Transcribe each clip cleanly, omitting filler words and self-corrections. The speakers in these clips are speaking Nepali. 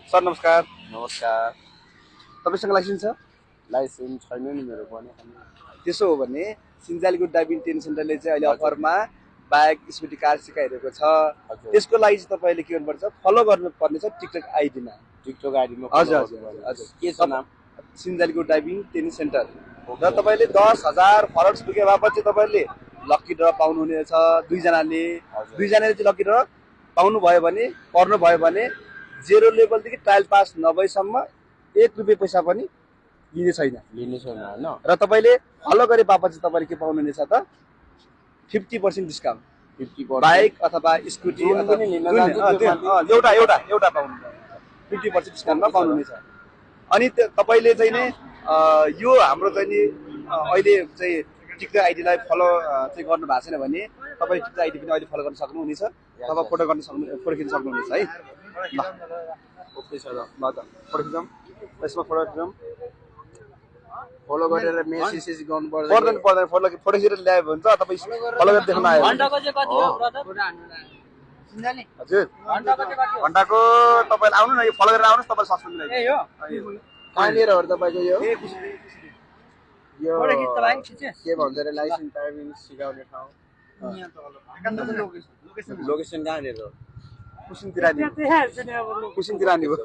सर नमस्कार। नमस्कार। तपाईसँग लाइसेन्स छ? लाइसेन्स छैन नि मेरो पनि। त्यसो हो भने सिन्जालीको ड्राइभिङ ट्रेनिङ सेन्टरले चाहिँ अहिले अफरमा बाइक स्कुटी कार सिकाइरहेको छ। त्यसको लागि चाहिँ तपाईँले के गर्नुपर्छ, फलो गर्नुपर्ने छ टिकटक आइडीमा। टिकटक आइडीमा हजुर हजुर हजुर के छ नाम? सिन्जालीको ड्राइभिङ ट्रेनिङ सेन्टर। र तपाईँले 10,000 फलोवर्स पुगे बापत चाहिँ तपाईँले लक्की ड्र पाउनुहुनेछ। दुईजनाले चाहिँ लक्की ड्र पाउनुभयो भने, पर्नुभयो भने 0 लेभलदेखि ट्रायल पास नभएसम्म 1 रुपियाँ पैसा पनि लिने छैन होइन। र तपाईँले फलो गरे बापत चाहिँ तपाईँले के पाउनुहुनेछ त 50% डिस्काउन्ट। 50% बाइक अथवा स्कुटी एउटा एउटा एउटा पाउनु 50% डिस्काउन्टमा पाउनुहुनेछ। अनि तपाईँले चाहिँ नि यो हाम्रो चाहिँ नि अहिले चाहिँ टिकटक आइडीलाई फलो चाहिँ गर्नु भएको छैन भने तपाईँ टिकटक आइडी पनि अहिले फलो गर्न सक्नुहुनेछ अथवा फोटो खिच्न सक्नुहुनेछ है। ल ओके सर, ल त फोटो खिचौँ, यसमा फोटो खिचौँ। फलो गरेर मेसेज गर्नु पर्छ। पर्दैन फोटो खिचेर ल्यायो भने त तपाईँ फलो गरेर देख्न आयो। घण्टाको चाहिँ कति हो ब्रदर? हजुर घण्टाको तपाईँले आउनु न, यो फलो गरेर आउनुहोस्, तपाईँले सस्तो मिलाइदिन्छु। कहाँनिर हो तपाईँको यो यो फोटो खिच्छ भाइ, खिच्छ। के भन्छ अरे लाइसेन्स ड्राइभिङ सिकाउने ठाउँ? लोकेसन कहाँनिर हो? कुसिनतिर नि भयो।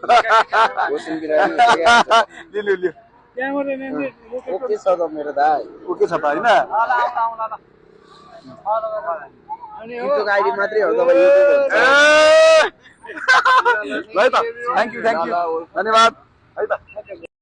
लियो लियो ओके छ त मेरो दाइ। ओके छ त होइन? टिकटक आइडी मात्रै हो तपाईँ ल है त, थ्याङ्क यू धन्यवाद है त।